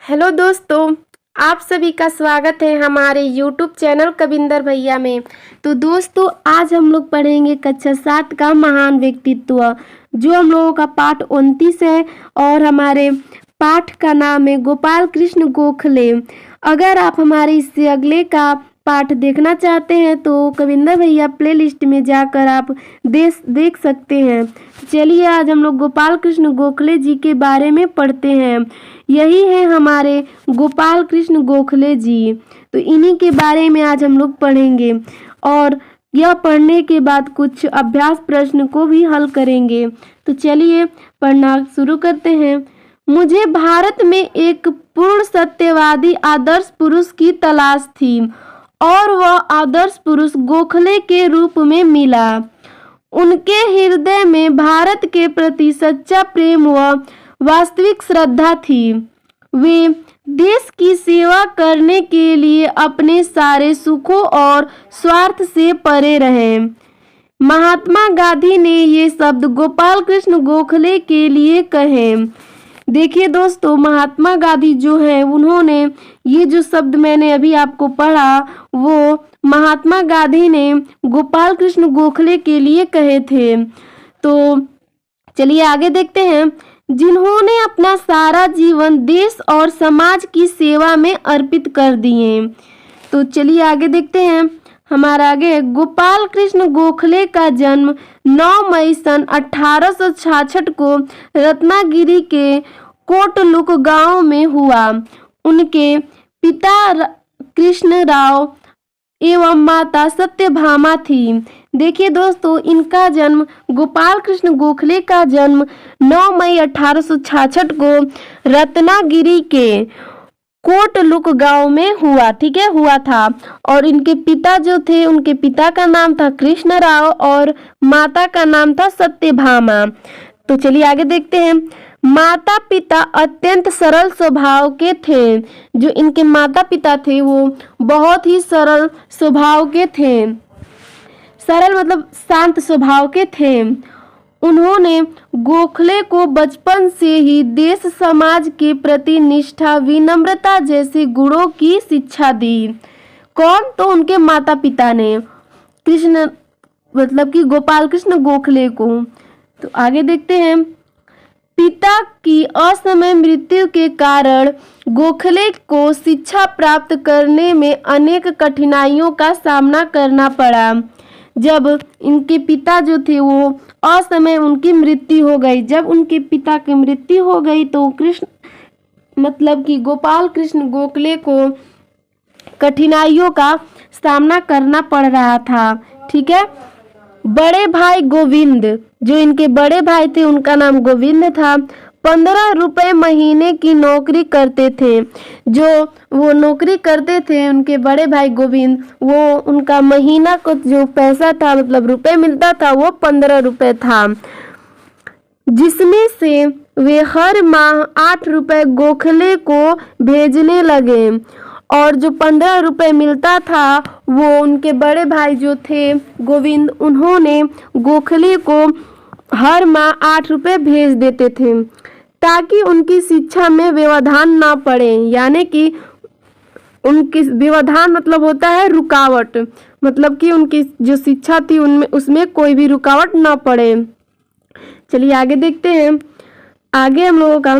Hello दोस्तों, आप सभी का स्वागत है हमारे यूट्यूब चैनल कविंदर भैया में। तो दोस्तों, आज हम लोग पढ़ेंगे कक्षा 7 का महान व्यक्तित्व, जो हम लोगों का पाठ 29 है और हमारे पाठ का नाम है गोपाल कृष्ण गोखले। अगर आप हमारे इससे अगले का पाठ देखना चाहते हैं तो कविंदर भैया प्लेलिस्ट में जाकर आप देख सकते हैं। चलिए आज हम लोग गोपाल कृष्ण गोखले जी के बारे में पढ़ते हैं। यही है हमारे गोपाल कृष्ण गोखले जी, तो इन्हीं के बारे में आज हम लोग पढ़ेंगे और यह पढ़ने के बाद कुछ अभ्यास प्रश्न को भी हल करेंगे। तो चलिए पढ़ना शुरू करते हैं। मुझे भारत में एक पूर्ण सत्यवादी आदर्श पुरुष की तलाश थी और वह आदर्श पुरुष गोखले के रूप में मिला। उनके हृदय में भारत के प्रति सच्चा प्रेम व वास्तविक श्रद्धा थी। वे देश की सेवा करने के लिए अपने सारे सुखों और स्वार्थ से परे रहे। महात्मा गांधी ने ये शब्द गोपाल कृष्ण गोखले के लिए कहे। देखिए दोस्तों, महात्मा गांधी जो है उन्होंने ये जो शब्द मैंने अभी आपको पढ़ा वो महात्मा गांधी ने गोपाल कृष्ण गोखले के लिए कहे थे। तो चलिए आगे देखते हैं। जिन्होंने अपना सारा जीवन देश और समाज की सेवा में अर्पित कर दिए। तो चलिए आगे देखते हैं। हमारा आगे गोपाल कृष्ण गोखले का जन्म 9 मई सन 1866 को रत्नागिरी के कोटलुक गांव में हुआ। उनके पिता कृष्ण राव एवं माता सत्यभामा थी। देखिए दोस्तों, इनका जन्म गोपाल कृष्ण गोखले का जन्म 9 मई 1866 को रत्नागिरी के कोटलुक गांव में हुआ, ठीक है, हुआ था। और इनके पिता जो थे, उनके पिता का नाम था कृष्ण राव और माता का नाम था सत्यभामा। तो चलिए आगे देखते हैं। माता पिता अत्यंत सरल स्वभाव के थे। जो इनके माता पिता थे वो बहुत ही सरल स्वभाव के थे। सरल मतलब शांत स्वभाव के थे। उन्होंने गोखले को बचपन से ही देश समाज के प्रति निष्ठा, विनम्रता जैसे गुणों की शिक्षा दी। कौन? तो उनके माता पिता ने, कृष्ण मतलब कि गोपाल कृष्ण गोखले को। तो आगे देखते हैं। पिता की असमय मृत्यु के कारण गोखले को शिक्षा प्राप्त करने में अनेक कठिनाइयों का सामना करना पड़ा। जब इनके पिता जो थे वो असमय उनकी मृत्यु हो गई। जब उनके पिता की मृत्यु हो गई तो कृष्ण मतलब कि गोपाल कृष्ण गोखले को कठिनाइयों का सामना करना पड़ रहा था, ठीक है। बड़े भाई गोविंद, जो इनके बड़े भाई थे उनका नाम गोविंद था, 15 रुपए महीने की नौकरी करते थे। जो वो नौकरी करते थे उनके बड़े भाई गोविंद, वो उनका महीना को जो पैसा था मतलब रुपए मिलता था वो 15 रुपए था, जिसमें से वे हर माह 8 रुपए गोखले को भेजने लगे। और जो 15 रुपए मिलता था वो उनके बड़े भाई जो थे गोविंद, उन्होंने गोखले को हर माह 8 रुपए भेज देते थे ताकि उनकी शिक्षा में व्यवधान ना पड़े। यानी कि उनकी व्यवधान मतलब होता है रुकावट, मतलब कि उनकी जो शिक्षा थी उनमें उसमें कोई भी रुकावट ना पड़े। चलिए आगे देखते हैं। आगे हम लोगों का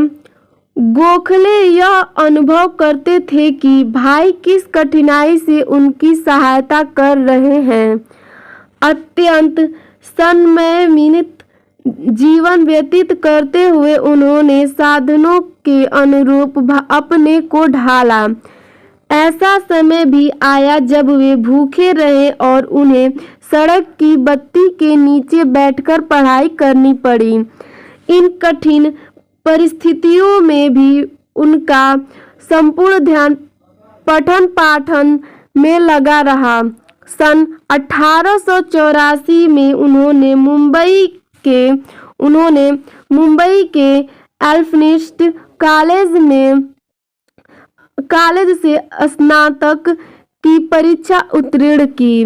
गोखले यह अनुभव करते थे कि भाई किस कठिनाई से उनकी सहायता कर रहे हैं। अत्यंत संयमित जीवन व्यतीत करते हुए उन्होंने साधनों के अनुरूप अपने को ढाला। ऐसा समय भी आया जब वे भूखे रहे और उन्हें सड़क की बत्ती के नीचे बैठकर पढ़ाई करनी पड़ी। इन कठिन परिस्थितियों में भी उनका संपूर्ण ध्यान पठन पाठन में लगा रहा। सन 1884 में उन्होंने मुंबई के एल्फिनिस्ट कॉलेज से स्नातक की परीक्षा उत्तीर्ण की।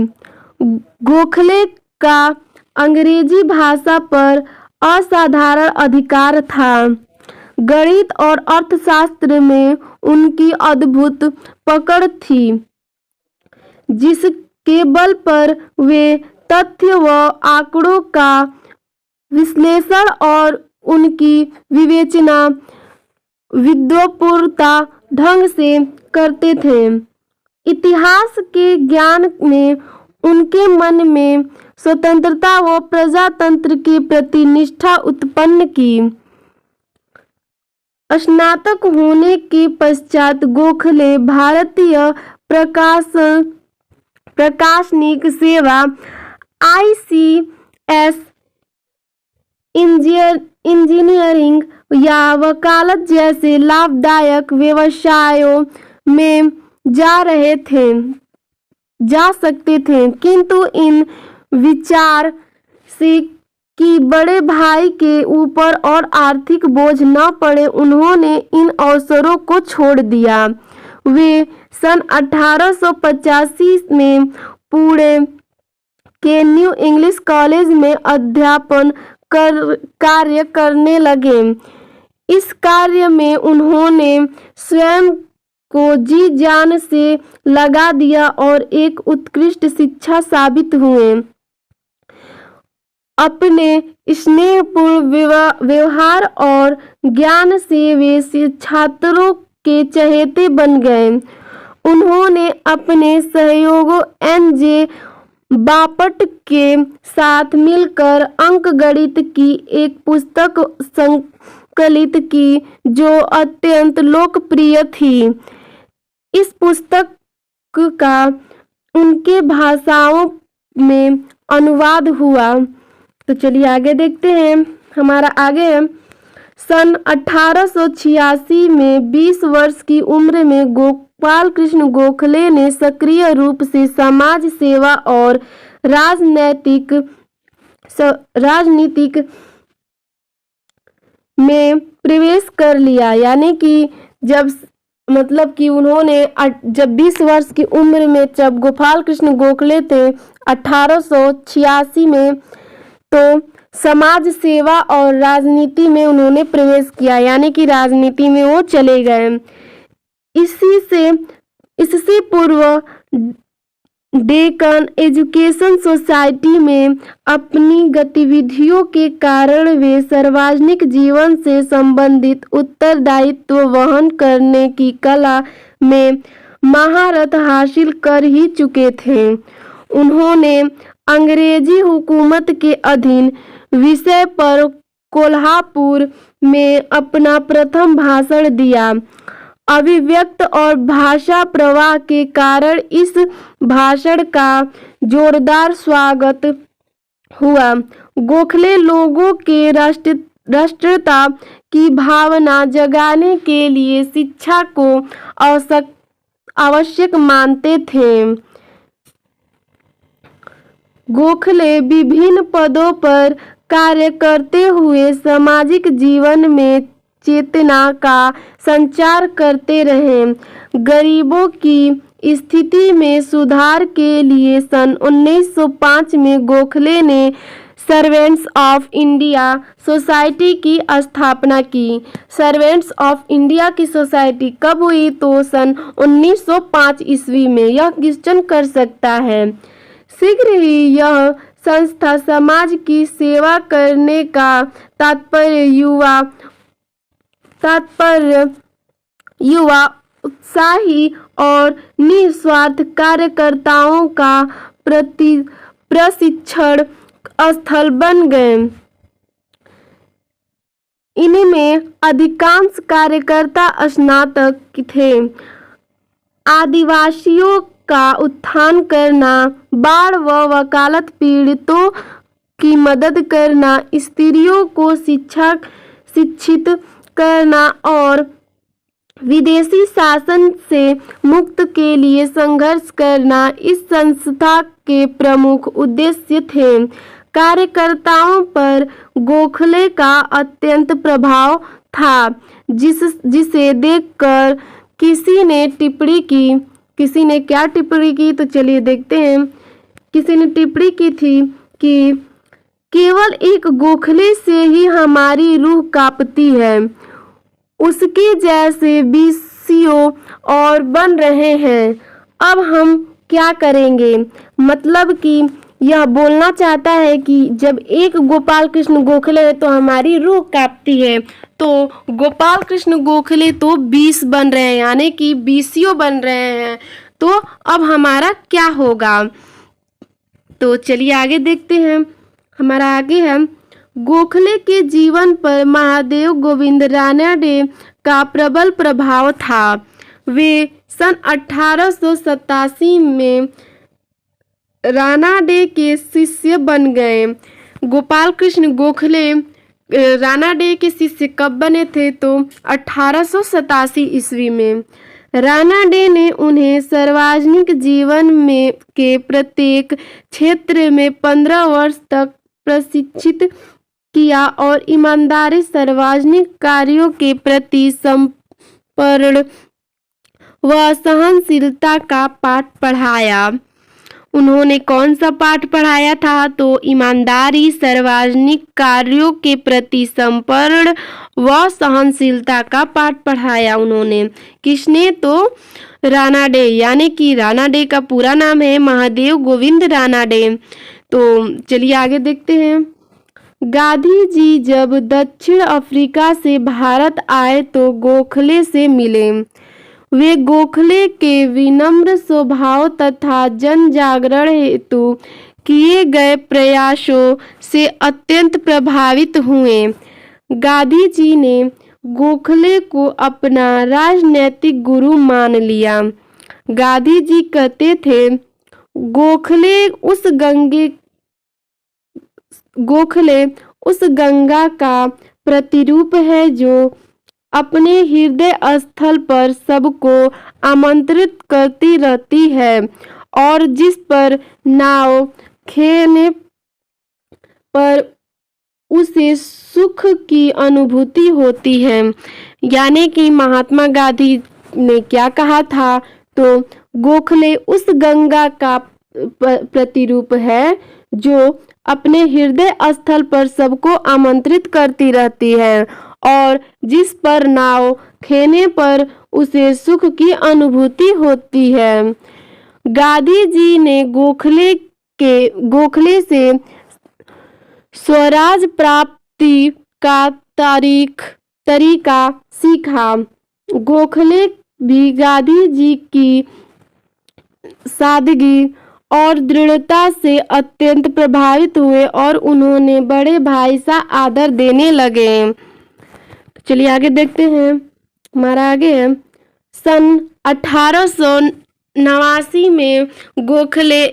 गोखले का अंग्रेजी भाषा पर असाधारण अधिकार था। गणित और अर्थशास्त्र में उनकी अद्भुत पकड़ थी, जिसके बल पर वे तथ्य व आंकड़ों का विश्लेषण और उनकी विवेचना विद्वत्पूर्ण ढंग से करते थे। इतिहास के ज्ञान ने उनके मन में स्वतंत्रता व प्रजातंत्र के प्रति निष्ठा उत्पन्न की। स्नातक होने के पश्चात गोखले भारतीय प्रकाशनिक सेवा ICS, इंजीनियरिंग या वकालत जैसे लाभदायक व्यवसायों में जा सकते थे, किंतु इन विचार से कि बड़े भाई के ऊपर और आर्थिक बोझ न पड़े, उन्होंने इन अवसरों को छोड़ दिया। वे सन 1885 में पुणे के न्यू इंग्लिश कॉलेज में अध्यापन कार्य करने लगे। इस कार्य में उन्होंने स्वयं को जी जान से लगा दिया और एक उत्कृष्ट शिक्षा साबित हुए। अपने स्नेहपूर्ण व्यवहार और ज्ञान से वे छात्रों के चहेते बन गए। उन्होंने अपने सहयोगी N.J. बापट के साथ मिलकर अंकगणित की एक पुस्तक संकलित की, जो अत्यंत लोकप्रिय थी। इस पुस्तक का उनके भाषाओं में अनुवाद हुआ। तो चलिए आगे देखते हैं। हमारा आगे है सन 1886 में 20 वर्ष की उम्र में गोपाल कृष्ण गोखले ने सक्रिय रूप से समाज सेवा और राजनीतिक में प्रवेश कर लिया। यानी कि उन्होंने जब 20 वर्ष की उम्र में, जब गोपाल कृष्ण गोखले थे 1886 में, तो समाज सेवा और राजनीति में उन्होंने प्रवेश किया, यानी कि राजनीति में वो चले गए। इससे पूर्व डेक्कन एजुकेशन सोसाइटी में अपनी गतिविधियों के कारण वे सार्वजनिक जीवन से संबंधित उत्तरदायित्व वहन करने की कला में महारत हासिल कर ही चुके थे। उन्होंने अंग्रेजी हुकूमत के अधीन विषय पर कोल्हापुर में अपना प्रथम भाषण दिया। अभिव्यक्त और भाषा प्रवाह के कारण इस भाषण का जोरदार स्वागत हुआ। गोखले लोगों के राष्ट्रीयता की भावना जगाने के लिए शिक्षा को आवश्यक मानते थे। गोखले विभिन्न पदों पर कार्य करते हुए सामाजिक जीवन में चेतना का संचार करते रहे। गरीबों की स्थिति में सुधार के लिए सन 1905 में गोखले ने सर्वेंट्स ऑफ इंडिया सोसाइटी की स्थापना की। सर्वेंट्स ऑफ इंडिया की सोसाइटी कब हुई? तो सन 1905 ईस्वी में। यह क्वेश्चन कर सकता है। शीघ्र ही यह संस्था समाज की सेवा करने का तात्पर्य युवा उत्साही और निस्वार्थ कार्यकर्ताओं का प्रशिक्षण स्थल बन गए। इनमें अधिकांश कार्यकर्ता स्नातक थे। आदिवासियों का उत्थान करना, बाढ़ व वकालत पीड़ितों की मदद करना, स्त्रियों को शिक्षित करना और विदेशी शासन से मुक्ति के लिए संघर्ष करना इस संस्था के प्रमुख उद्देश्य थे। कार्यकर्ताओं पर गोखले का अत्यंत प्रभाव था, जिसे देखकर किसी ने क्या टिप्पणी की? तो चलिए देखते हैं। किसी ने टिप्पणी की थी कि केवल एक गोखले से ही हमारी रूह कांपती है। उसके जैसे बीसियों और बन रहे हैं। अब हम क्या करेंगे? मतलब कि यह बोलना चाहता है कि जब एक गोपाल कृष्ण गोखले है तो हमारी रूह कांपती है। तो गोपाल कृष्ण गोखले तो 20 बन रहे हैं, यानी कि बीसियों बन रहे हैं, तो अब हमारा क्या होगा? तो चलिए आगे देखते हैं। हमारा आगे है, गोखले के जीवन पर महादेव गोविंद रानडे का प्रबल प्रभाव था। वे सन 1887 में रानाडे के शिष्य बन गए। गोपाल कृष्ण गोखले रानाडे के शिष्य कब बने थे? तो 1887 ईस्वी में। रानाडे ने उन्हें सार्वजनिक जीवन में के प्रत्येक क्षेत्र में 15 वर्ष तक प्रशिक्षित किया और ईमानदारी, सार्वजनिक कार्यों के प्रति समर्पण व सहनशीलता का पाठ पढ़ाया। उन्होंने कौन सा पाठ पढ़ाया था? तो ईमानदारी, सार्वजनिक कार्यों के प्रति समर्पण व सहनशीलता का पाठ पढ़ाया उन्होंने। किसने? तो रानाडे, यानी कि रानाडे का पूरा नाम है महादेव गोविंद रानाडे। तो चलिए आगे देखते हैं। गांधी जी जब दक्षिण अफ्रीका से भारत आए तो गोखले से मिले। वे गोखले के विनम्र स्वभाव तथा जन जागरण हेतु किए गए प्रयासों से अत्यंत प्रभावित हुए। गांधी जी ने गोखले को अपना राजनैतिक गुरु मान लिया। गांधी जी कहते थे, गोखले उस गंगा का प्रतिरूप है जो अपने हृदय स्थल पर सबको आमंत्रित करती रहती है और जिस पर नाव खेने पर उसे सुख की अनुभूति होती है। यानी कि महात्मा गांधी ने क्या कहा था? तो गोखले उस गंगा का प्रतिरूप है जो अपने हृदय स्थल पर सबको आमंत्रित करती रहती है और जिस पर नाव खेने पर उसे सुख की अनुभूति होती है। गांधी जी ने गोखले से स्वराज प्राप्ति का तरीका सीखा। गोखले भी गांधी जी की सादगी और दृढ़ता से अत्यंत प्रभावित हुए और उन्होंने बड़े भाई सा आदर देने लगे। चलिए आगे देखते हैं। हमारा आगे है, सन 1889 में गोखले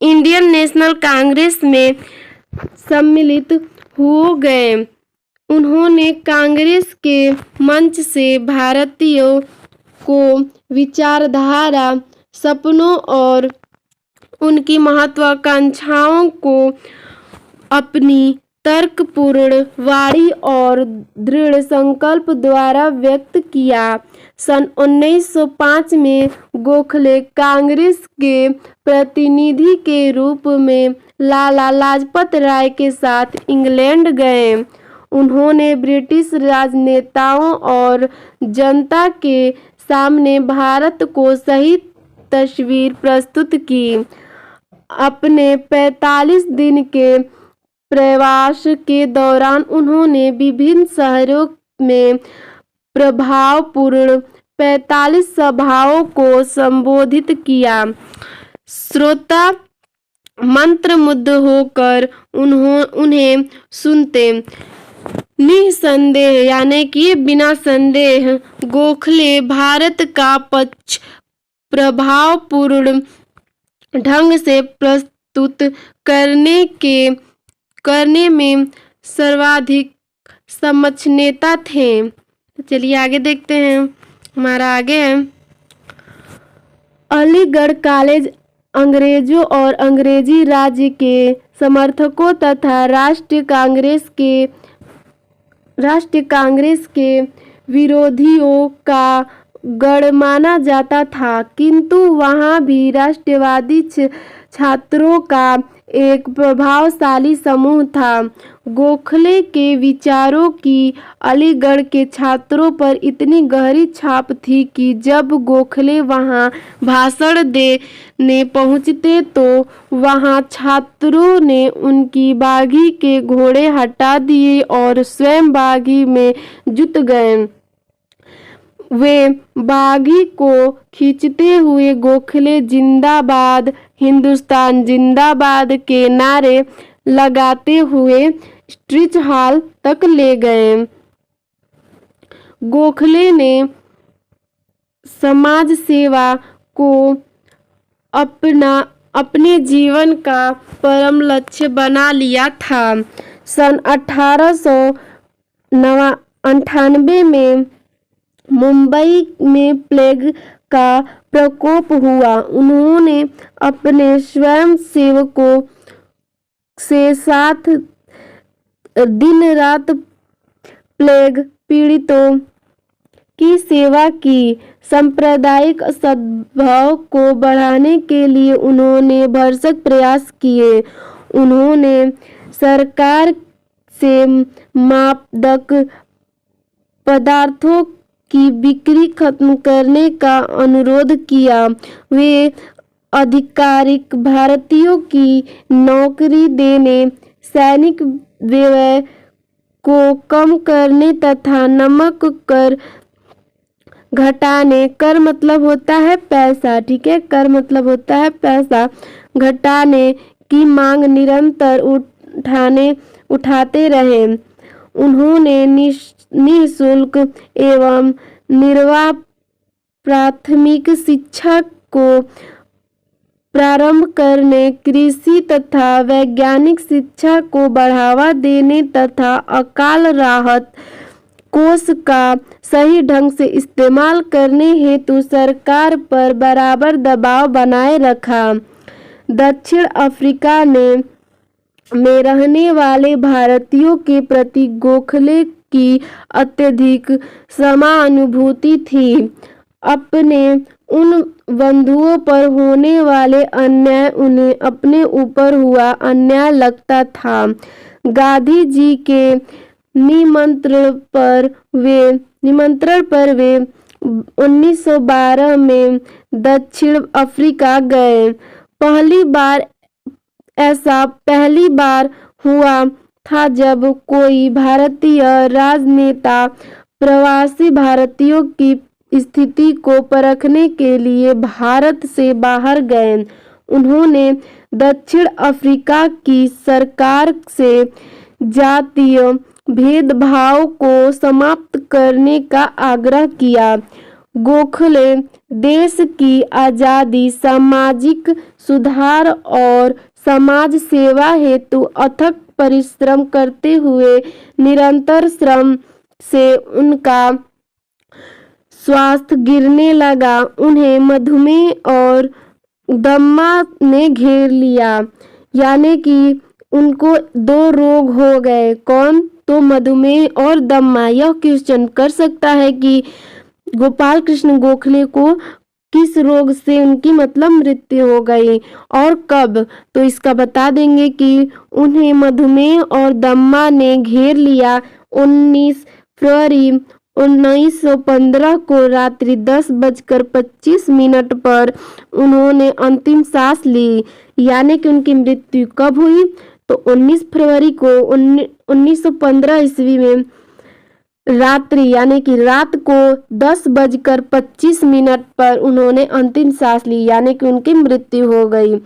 इंडियन नेशनल कांग्रेस में सम्मिलित हो गए। उन्होंने कांग्रेस के मंच से भारतीयों को विचारधारा, सपनों और उनकी महत्वाकांक्षाओं को अपनी तर्कपूर्ण वाणी और दृढ़ संकल्प द्वारा व्यक्त किया। सन 1905 में गोखले कांग्रेस के प्रतिनिधि के रूप में लाला लाजपत राय के साथ इंग्लैंड गए। उन्होंने ब्रिटिश राजनेताओं और जनता के सामने भारत को सही तस्वीर प्रस्तुत की। अपने 45 दिन के प्रवास के दौरान उन्होंने विभिन्न शहरों में प्रभावपूर्ण 45 सभाओं को संबोधित किया। श्रोता मंत्रमुग्ध होकर उन्हें सुनते। निसंदेह, यानी कि बिना संदेह, गोखले भारत का पक्ष प्रभावपूर्ण ढंग से प्रस्तुत करने में सर्वाधिक सक्षम नेता थे। चलिए आगे देखते हैं। हमारा आगे है, अलीगढ़ कॉलेज अंग्रेजों और अंग्रेजी राज्य के समर्थकों तथा राष्ट्रीय कांग्रेस के विरोधियों का गढ़ माना जाता था, किंतु वहाँ भी राष्ट्रवादी छात्रों का एक प्रभावशाली समूह था। गोखले के विचारों की अलीगढ़ के छात्रों पर इतनी गहरी छाप थी कि जब गोखले वहां भाषण देने पहुंचते तो वहां छात्रों ने उनकी बागी के घोड़े हटा दिए और स्वयं बागी में जुट गए। वे बागी को खींचते हुए गोखले जिंदाबाद, हिंदुस्तान जिंदाबाद के नारे लगाते हुए स्ट्रीट हॉल तक ले गए। गोखले ने समाज सेवा को अपने जीवन का परम लक्ष्य बना लिया था। सन 1898 में मुंबई में प्लेग का प्रकोप हुआ। उन्होंने अपने स्वयं सेवकों से साथ दिन रात प्लेग पीड़ितों की सेवा की। सांप्रदायिक सद्भाव को बढ़ाने के लिए उन्होंने भरसक प्रयास किए। उन्होंने सरकार से मादक पदार्थों की बिक्री खत्म करने का अनुरोध किया। वे आधिकारिक भारतीयों की नौकरी देने, सैनिक व्यय को कम करने तथा नमक कर घटाने, कर मतलब होता है पैसा, ठीक है, कर मतलब होता है पैसा, घटाने की मांग निरंतर उठाते रहे। उन्होंने निःशुल्क एवं निर्वाह प्राथमिक शिक्षा को प्रारंभ करने, कृषि तथा वैज्ञानिक शिक्षा को बढ़ावा देने तथा अकाल राहत कोष का सही ढंग से इस्तेमाल करने हेतु सरकार पर बराबर दबाव बनाए रखा। दक्षिण अफ्रीका में रहने वाले भारतीयों के प्रति गोखले की अत्यधिक समानुभूति थी। अपने उन बंधुओं पर होने वाले अन्याय उन्हें अपने ऊपर हुआ अन्याय लगता था। गांधी जी के निमंत्रण पर वे 1912 में दक्षिण अफ्रीका गए। पहली बार हुआ था जब कोई भारतीय राजनेता प्रवासी भारतीयों की स्थिति को परखने के लिए भारत से बाहर गए। उन्होंने दक्षिण अफ्रीका की सरकार से जातीय भेदभाव को समाप्त करने का आग्रह किया। गोखले देश की आजादी, सामाजिक सुधार और समाज सेवा हेतु अथक परिश्रम करते हुए निरंतर श्रम से उनका स्वास्थ्य गिरने लगा। उन्हें मधुमेह और दम्मा ने घेर लिया, यानी कि उनको 2 रोग हो गए। कौन? तो मधुमेह और दम्मा। यह क्वेश्चन कर सकता है कि गोपाल कृष्ण गोखले को किस रोग से उनकी मतलब मृत्यु हो गई और कब। तो इसका बता देंगे कि उन्हें मधुमेह और दम्मा ने घेर लिया। 19 फरवरी 1915 को रात्रि 10:25 पर उन्होंने अंतिम सांस ली। यानी कि उनकी मृत्यु कब हुई? तो 19 फरवरी को 1915 ईस्वी में रात्रि यानी कि रात को 10:25 पर उन्होंने अंतिम सांस ली, यानी कि उनकी मृत्यु हो गई।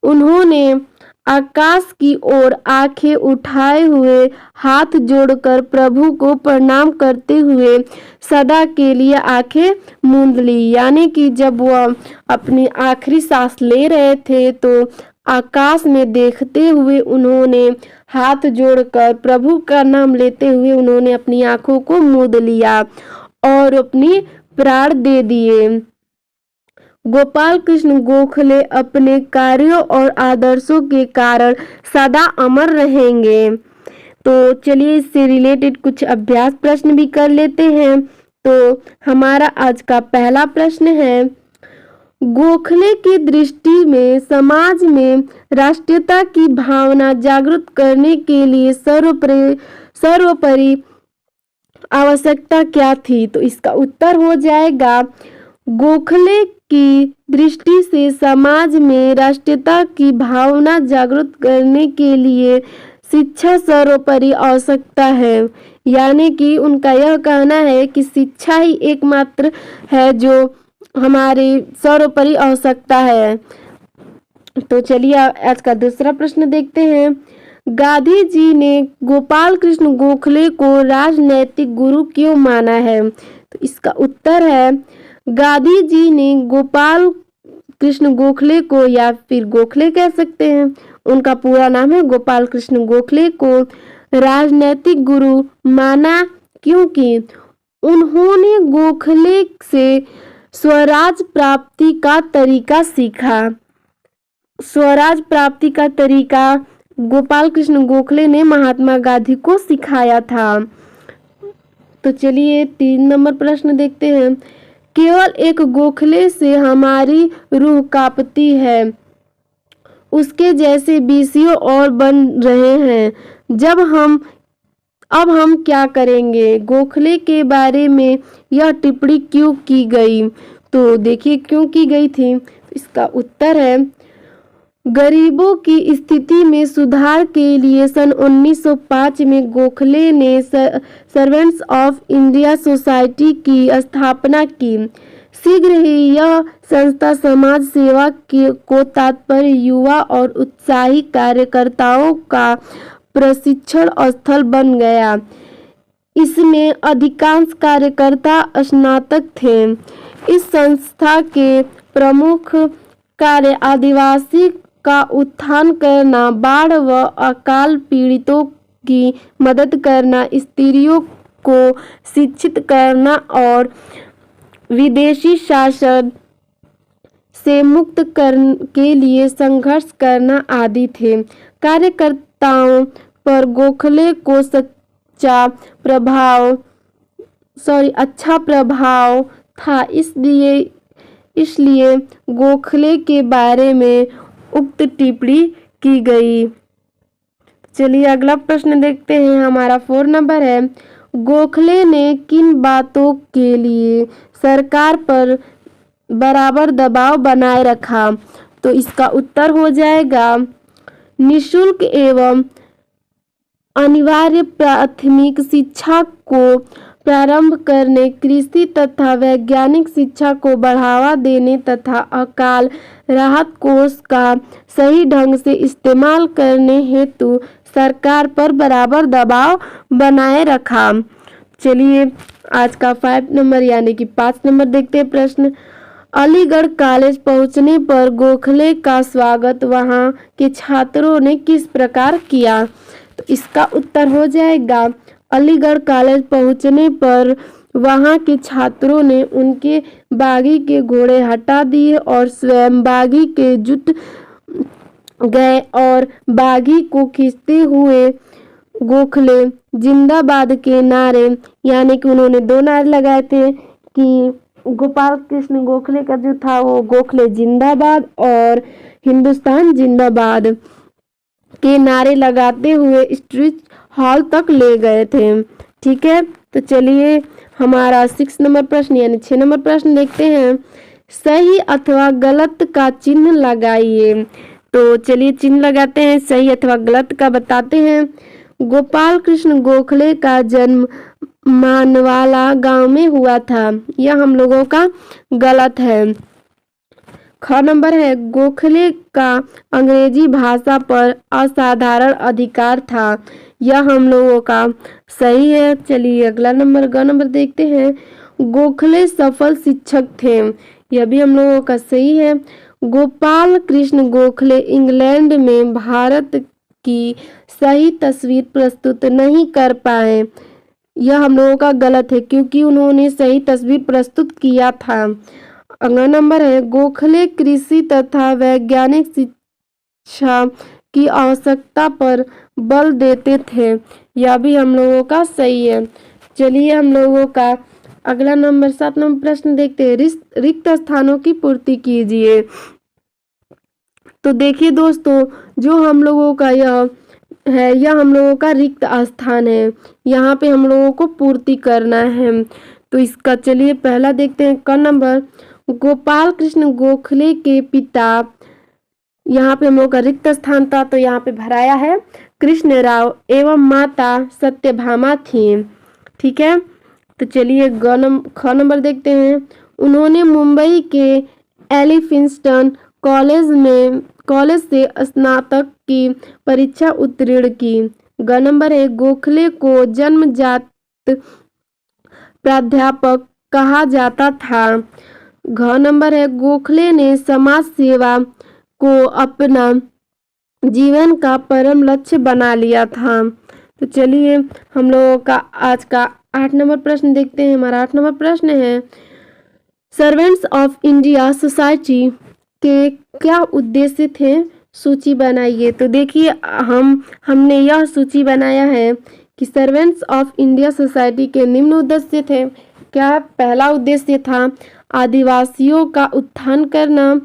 उन्होंने आकाश की ओर आंखें उठाए हुए हाथ जोड़कर प्रभु को प्रणाम करते हुए सदा के लिए आंखें मूंद ली। यानी कि जब वह अपनी आखिरी सांस ले रहे थे तो आकाश में देखते हुए उन्होंने हाथ जोड़कर प्रभु का नाम लेते हुए उन्होंने अपनी आंखों को मूंद लिया और अपनी प्राण दे दिए। गोपाल कृष्ण गोखले अपने कार्यों और आदर्शों के कारण सदा अमर रहेंगे। तो चलिए इससे रिलेटेड कुछ अभ्यास प्रश्न भी कर लेते हैं। तो हमारा आज का पहला प्रश्न है, गोखले की दृष्टि में समाज में राष्ट्रीयता की भावना जागृत करने के लिए सर्वोपरि आवश्यकता क्या थी? तो इसका उत्तर हो जाएगा, गोखले की दृष्टि से समाज में राष्ट्रीयता की भावना जागृत करने के लिए शिक्षा सर्वोपरि आवश्यकता है। यानी कि उनका यह कहना है कि शिक्षा ही एकमात्र है जो हमारी सर्वोपरि आवश्यकता है। तो चलिए आज का दूसरा प्रश्न देखते हैं, गांधी जी ने गोपाल कृष्ण गोखले को राजनैतिक गुरु क्यों माना है? तो इसका उत्तर है, गांधी जी ने गोपाल कृष्ण गोखले को, या फिर गोखले कह सकते हैं, उनका पूरा नाम है गोपाल कृष्ण गोखले को राजनैतिक गुरु माना क्योंकि उन्होंने गोखले से स्वराज प्राप्ति का तरीका सीखा। स्वराज प्राप्ति का तरीका गोपाल कृष्ण गोखले ने महात्मा गांधी को सिखाया था। तो चलिए 3 नंबर प्रश्न देखते हैं, केवल एक गोखले से हमारी रूह कांपती है, उसके जैसे बीसियों और बन रहे हैं। अब हम क्या करेंगे? गोखले के बारे में यह टिप्पणी क्यों की गई? तो देखिए क्यों की गई थी। इसका उत्तर है, गरीबों की स्थिति में सुधार के लिए सन 1905 में गोखले ने सर्वेंट्स ऑफ इंडिया सोसाइटी की स्थापना की। शीघ्र ही यह संस्था समाज सेवा को तात्पर्य युवा और उत्साही कार्यकर्ताओं का प्रशिक्षण स्थल बन गया। इसमें अधिकांश कार्यकर्ता स्नातक थे। इस संस्था के प्रमुख कार्य आदिवासी का उत्थान करना, बाढ़ व अकाल पीड़ितों की मदद करना, स्त्रियों को शिक्षित करना और विदेशी शासन से मुक्त के लिए संघर्ष करना आदि थे। कार्यकर्ताओं पर गोखले को अच्छा प्रभाव था, इसलिए गोखले के बारे में उक्त टिप्पणी की गई। चलिए अगला प्रश्न देखते हैं, हमारा 4 नंबर है, गोखले ने किन बातों के लिए सरकार पर बराबर दबाव बनाए रखा? तो इसका उत्तर हो जाएगा, निःशुल्क एवं अनिवार्य प्राथमिक शिक्षा को प्रारंभ करने, कृषि तथा वैज्ञानिक शिक्षा को बढ़ावा देने तथा अकाल राहत कोष का सही ढंग से इस्तेमाल करने हेतु सरकार पर बराबर दबाव बनाए रखा। चलिए आज का 5 नंबर यानी कि 5 नंबर देखते हैं प्रश्न, अलीगढ़ कॉलेज पहुंचने पर गोखले का स्वागत वहां के छात्रों ने किस प्रकार किया? तो इसका उत्तर हो जाएगा, अलीगढ़ कॉलेज पहुंचने पर वहां के छात्रों ने उनके बागी के घोड़े हटा दिए और स्वयं बागी के जुट गए और बागी को खींचते हुए गोखले जिंदाबाद के नारे, यानी कि उन्होंने 2 नारे लगाए थे कि गोपाल कृष्ण गोखले का जो था वो गोखले जिंदाबाद और हिंदुस्तान जिंदाबाद के नारे लगाते हुए स्ट्रीट हॉल तक ले गए थे। ठीक है, तो चलिए हमारा 6 नंबर प्रश्न यानी 6 नंबर प्रश्न देखते हैं, सही अथवा गलत का चिन्ह लगाइए। तो चलिए चिन्ह लगाते हैं, सही अथवा गलत का बताते हैं। गोपाल कृष्ण गोखले का जन्म मानवाला गांव में हुआ था, यह हम लोगों का गलत है। ख नंबर है, गोखले का अंग्रेजी भाषा पर असाधारण अधिकार था, यह हम लोगों का सही है। चलिए अगला नंबर ग नंबर देखते हैं, गोखले सफल शिक्षक थे, यह भी हम लोगों का सही है। गोपाल कृष्ण गोखले इंग्लैंड में भारत की सही तस्वीर प्रस्तुत नहीं कर पाए, यह हम लोगों का गलत है क्योंकि उन्होंने सही तस्वीर प्रस्तुत किया था। अगला नंबर है, गोखले कृषि तथा वैज्ञानिक शिक्षा की आवश्यकता पर बल देते थे, यह भी हम लोगों का सही है। चलिए हम लोगों का अगला नंबर 7 नंबर प्रश्न देखते हैं, रिक्त स्थानों की पूर्ति कीजिए। तो देखिए दोस्तों, जो हम लोगों का यह है, यह हम लोगों का रिक्त स्थान है, यहाँ पे हम लोगों को पूर्ति करना है। तो इसका चलिए पहला देखते हैं क नंबर, गोपाल कृष्ण गोखले के पिता, यहाँ पे हम लोग का रिक्त स्थान था तो यहाँ पे भराया है कृष्ण राव एवं माता सत्यभामा थी। ठीक है, तो चलिए ख नंबर देखते हैं, उन्होंने मुंबई के एलिफिंस्टन कॉलेज से स्नातक की परीक्षा उत्तीर्ण की। ग नंबर है, गोखले को जन्मजात प्राध्यापक कहा जाता था। घ नंबर है, गोखले ने समाज सेवा को अपना जीवन का परम लक्ष्य बना लिया था। तो चलिए हम लोगों का आज का 8 नंबर प्रश्न देखते हैं। हमारा 8 नंबर प्रश्न है, सर्वेंट्स ऑफ इंडिया सोसाइटी के क्या उद्देश्य थे, सूची बनाइए। तो देखिए हमने यह सूची बनाया है कि सर्वेंट्स ऑफ इंडिया सोसाइटी के निम्न उद्देश्य थे। क्या पहला उद्देश्य था आदिवासियों का उत्थान करना,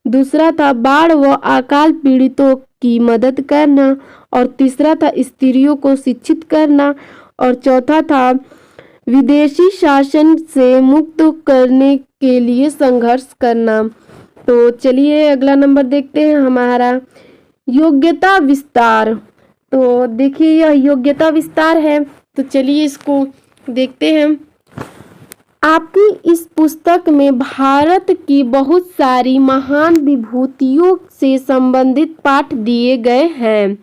दूसरा था बाढ़ व अकाल पीड़ितों की मदद करना, और तीसरा था स्त्रियों को शिक्षित करना, और चौथा था विदेशी शासन से मुक्त करने के लिए संघर्ष करना। तो चलिए अगला नंबर देखते हैं हमारा, योग्यता विस्तार। तो देखिए यह योग्यता विस्तार है, तो चलिए इसको देखते हैं। आपकी इस पुस्तक में भारत की बहुत सारी महान विभूतियों से संबंधित पाठ दिए गए हैं।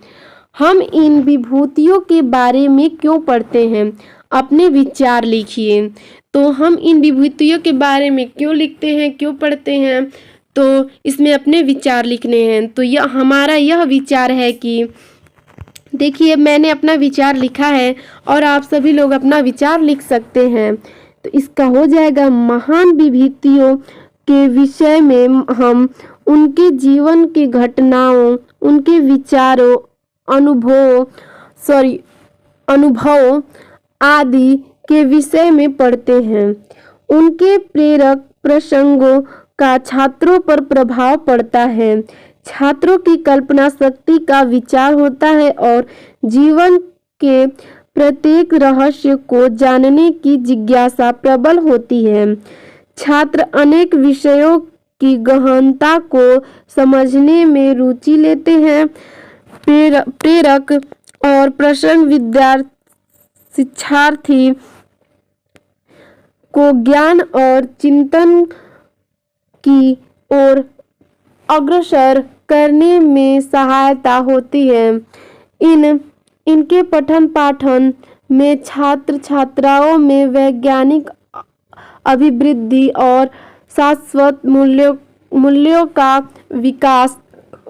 हम इन विभूतियों के बारे में क्यों पढ़ते हैं, अपने विचार लिखिए। तो हम इन विभूतियों के बारे में क्यों लिखते हैं, क्यों पढ़ते हैं, तो इसमें अपने विचार लिखने हैं। तो हमारा यह विचार है कि देखिए मैंने अपना विचार लिखा है और आप सभी लोग अपना विचार लिख सकते हैं। तो इसका हो जाएगा, महान विभूतियों के विषय में हम उनके जीवन की घटनाओं, उनके विचारों, अनुभव आदि के विषय में पढ़ते हैं। उनके प्रेरक प्रसंगों का छात्रों पर प्रभाव पड़ता है। छात्रों की कल्पना शक्ति का विचार होता है और जीवन के प्रत्येक रहस्य को जानने की जिज्ञासा प्रबल होती है। छात्र अनेक विषयों की गहनता को समझने में रुचि लेते हैं। प्रेरक और प्रसंग शिक्षार्थी को ज्ञान और चिंतन की ओर अग्रसर करने में सहायता होती है। इनके पठन पाठन में छात्र छात्राओं में वैज्ञानिक अभिवृद्धि और शाश्वत मूल्यों का विकास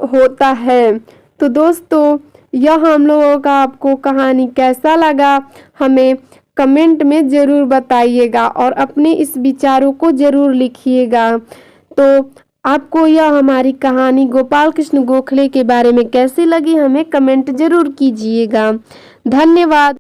होता है। तो दोस्तों यह हम लोगों का आपको कहानी कैसा लगा हमें कमेंट में ज़रूर बताइएगा और अपने इस विचारों को ज़रूर लिखिएगा। तो आपको यह हमारी कहानी गोपाल कृष्ण गोखले के बारे में कैसी लगी हमें कमेंट ज़रूर कीजिएगा। धन्यवाद।